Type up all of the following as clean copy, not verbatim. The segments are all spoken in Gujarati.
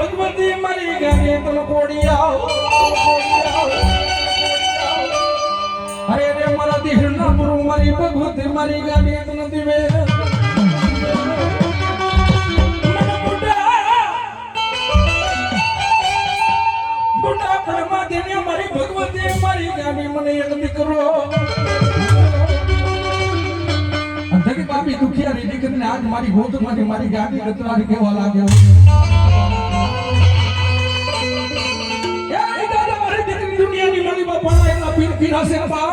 ભગવતી મારી ગાડી તને કોડી આવ અરે રે મારા દીકરા ગુરુ મારી ભગવતી મારી ગાડી તને દિવે બુડા પરમાત્મા ને મારી ભગવતી મારી ગાડી મને એક દીકરો અંધકી બાપી દુખિયારી દીકરીને આજ મારી ગોદમાંથી મારી ગાડી રતરારી કેવા લાગ્યો એ દાદા મારી દીકરી દુનિયાની મારી બાપા એના પીર પીરાસે પા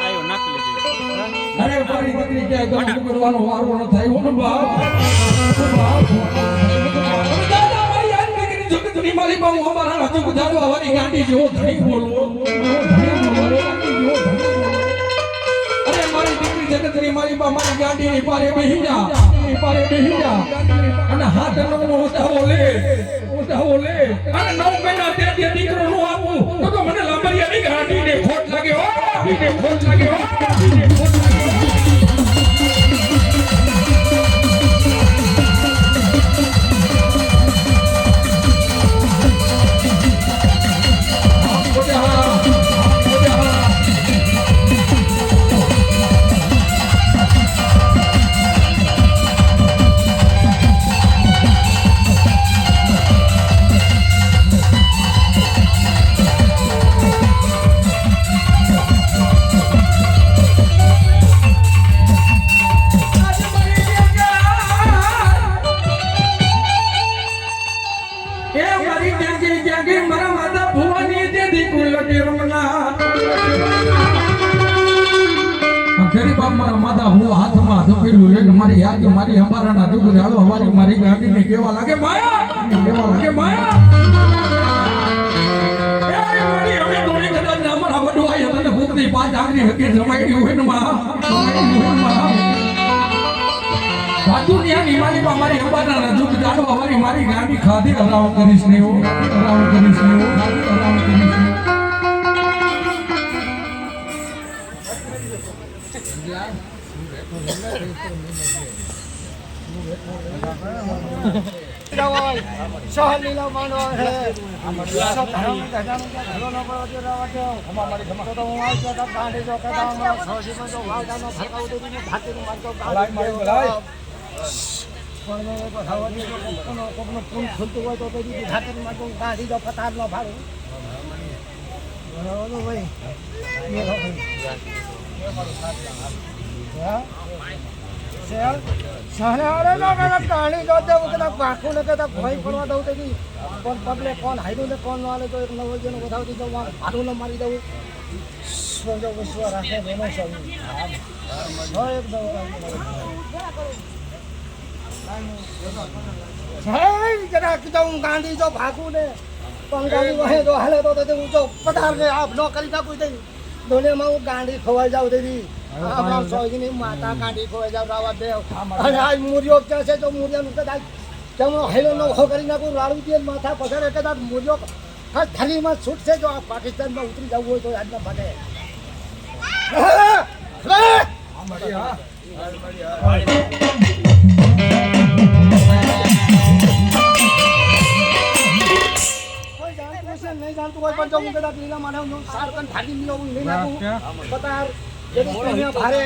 આયો નકલી અરે મારી દીકરી કે ગમ કરવાનો વારો ન થાય ઓ બાપ દાદા મારી આ દીકરી જગતની મારી બાપુ અમારા હાથ ગુજારવા વાળી ગાડી જેવો ધણી બોલવો જગતની મારી બા મારી ગાડીની પારે બેહી જા અને હાથ નો ઉઠાવો લે અને 9 મહિના તે દીકરો નો આપું તો મને લાંબરિયાની ગાડીને ખોટ લાગે હો ખોટ લાગે હો મારી યાદ મારી અંબારાના દુઃખ જાળો હવારી મારી ગાડીને કેવા લાગે માયા એ મારી હવે દોડી કદાચ અમારા વડવાઈ તને ભૂખની પાંચ આંગળી હકી જમાઈ હોય ને માં સાધુનિયાની મારી માં મારી અંબારાના દુઃખ જાળો હવારી મારી ગાડી ખાધી હરાવ કરીશ ને शहर लीला मानो है सब धर्म का जानो क्या घरो न पड़ो जो रावट हमारी धमा तो वहां से का कांडे जो का दाम सोसी में जो वहां जानो फरका उदे दी भाती में मार तो गाड़ी मार बोलाई कोन में को धावती जो कोनो पुन खुलतो હોય તો દી ભાતી में मार तो गाड़ी जो पतार नो भाड़ो बोलो भाई ये हो ये मारो साथ हां सेल सहले अरे ना कहानी जो दे वो कदा बाकू ने कदा भई पड़वा दउ तेगी कोन पगले कोन हाइडो ने कोन वाले तो एक नवो जन बताओ दी जो भाडू न मारी दउ सोजो विश्व राखे दोनों सब हो एक दो है जरा कि जो गांधी जो भागू ने पंगाली वहे जो हाले तो ते जो पधार के आप नौकरी का कोई दे दोने में वो गांधी खवाई जाओ देदी આપણા સોયની માતા કાઢી કોઈ જાવ રાવા દે અને આ મુરિયો કે છે જો મુરિયાનું કદાચ કેમો હેલો નો હો કરી નાખું રાડું દે માથા પછાડે કદાચ મુરિયો આ થાલીમાં છૂટ છે જો આ પાકિસ્તાનમાં ઉતરી જવું હોય તો આજના ભાગે नहीं जानतु कोई पण जो मुंडा लीला माने सारकन थाली मिलो नहीं नाखू पतार यदि दुनिया भारे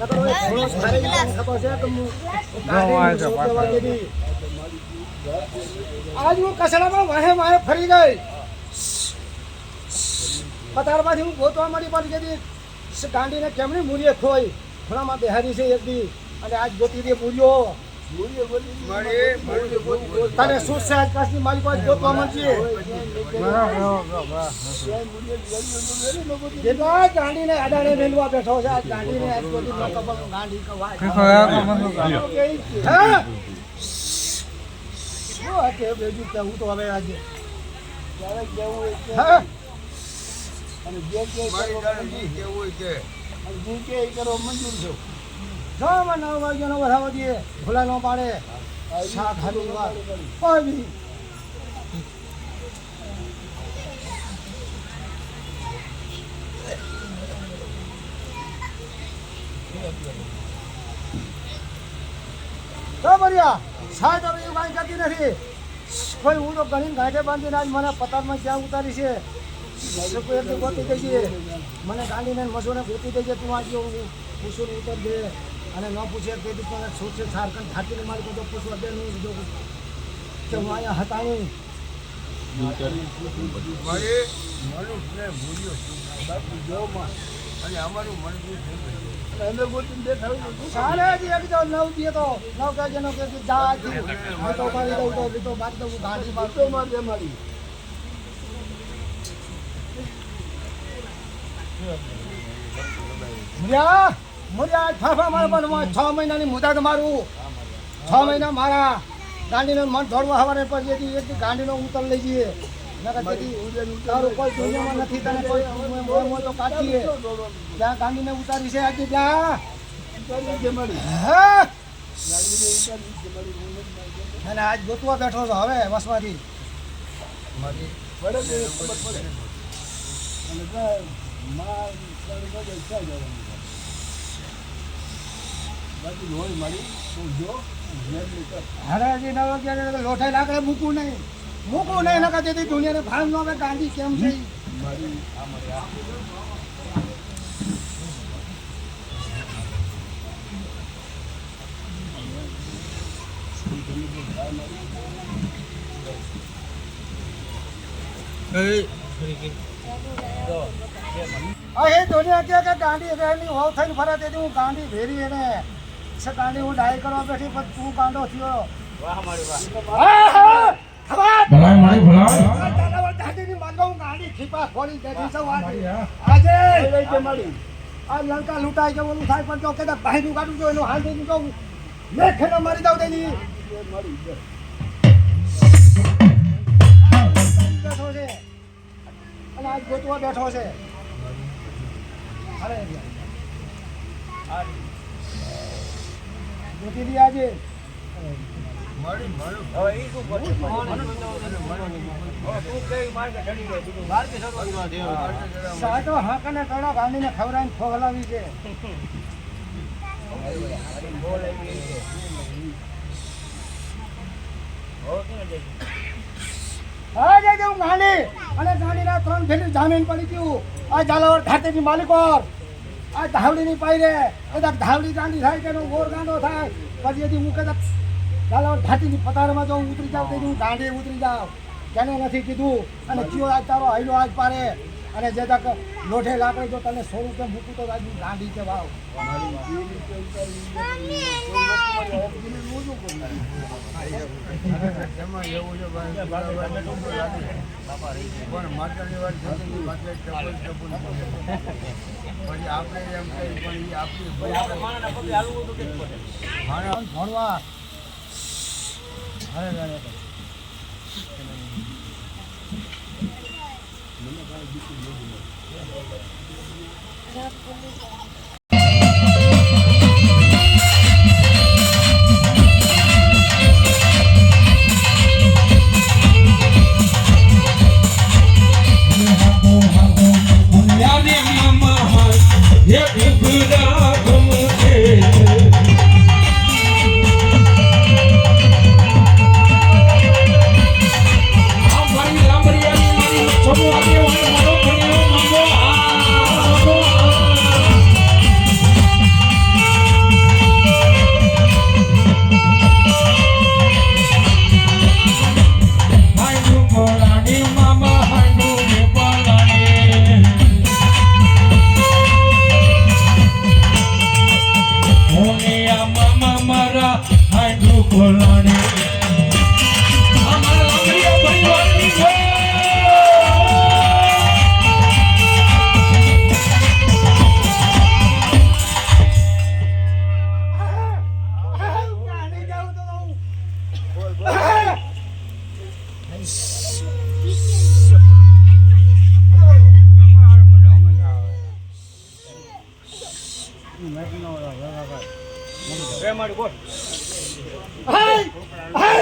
न तो थोड़ो भारे खबर से तुम आज वो कसड़ा में वाहे वाहे फरी गए पतार बाथी हूँ बहुत हमारी बात यदि गांडी ने केमनी मूल्य खोई थोड़ा में बिहारी से एक दी अरे आज गोती दे मूल्यो तने सूट से आज काशी मारी पास बहुत मामन चाहिए जेला गांडी ने अडाने मेलवा बैठो છે आज गांडी ने आज गोदी નો કપલ गांडी કવાય હા શું આ કે બેજુ તો હું તો હવે આજે જ્યારે કેવું હા અને જે કે મારી ગાડી કેવું કે જે કે કરો મંજૂર છો જામાં 9 વાગ્યાનો વધાવો દે ભૂલા ન પાડે શાક હાલી વાર કોઈ બી તો બરિયા સાહેબ હવે એવું કાંઈ કરતી નથી કોઈ હું તો ઘણી ગાંઠે બાંધીને આજ મને પતારમાં ક્યાં ઉતારી છે કોઈ એટલી ગોતી દઈએ મને ગાંધીને મજૂરને ગોતી દઈએ તું આજે પૂછું ઉતર દે અને ન પૂછે તે બી મને છૂટશે ઝારખંડ ખાતીને મારી તો પૂછવા દે નહીં કે હું અહીંયા હતા નહીં ફાફા મારા પણ 6 મહિનાની મુદત મારું 6 મહિના મારા ગાંધીને મન દોડવા હવારે પર એક ગાંધીનો ઉતર લઈ જઈએ તારું કોઈ દુનિયામાં નથી તને કોઈ તો કાઢીએ ત્યાં ગાંધીને ઉતારી છે આજે ત્યાં અને આજ ગોતવા બેઠો છો હવે વસવાથી હરાજી લોઠાઈ લાકડે મૂકવું નહીં નકા તેથી દુનિયાને ભાન ન આવે ગાંધી કેમ છે દુનિયા કે ગાંધી રહેલી હોવ થઈને ફરે તેથી હું ગાંધી ભેરી એને ગાંધી હું ડાય કરવા બેઠી પણ તું ગાંડો થયો લંકા લૂંટાઈ જવાનું થાય પણ જો કદાચ ભાઈ કાઢું છું એનું હાલ દઈ દઉં મેં મારી દઉં તેની બેઠો છે અને આજ ગોતવા બેઠો છે અરે ગોતી દી આજે સાતો હાક અને કડા ગાંધીને ખવડાવીને ફોગલાવી છે હા જઈ દઉં ગાંધી અને ગાંધીના 3 ફેરી જામીન પડી ગયું આ ઝાલાવાડ ખાતેની માલિકોર આ ધાવડીની પાઈ રે કદાચ ધાવડી ગાંધી થાય કે ઓર ગાંડો થાય પછી હજી હું કદાચ ઝાલાવાડ ઘાટીની પતારમાં જો ઉતરી જાઉં તો હું ગાંધી ઉતરી જાઉં તેને નથી કીધું અને કયો આજ તારો હૈલો આજ પારે અને જે તક લોઠે લાકડે જો તને 100 રૂપિયા મૂકું તો આજ ગાંધી કે ભાવ ભણવા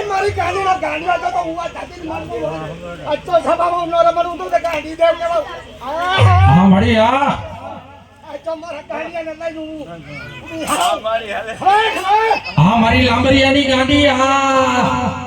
મારી ગાડીમાં ગાડીમાં તો હું આ જાતી મારતો અચ્છો સભામાં નો રમણું તો ગાડી દેવ કે હા મળી આ અચ્છો મારા ગાંડિયાને લઈને હું ઊભી હા થાઉં. મારી હાલે હવે, હવે. હા મારી લાંબરિયાની ગાંડી હા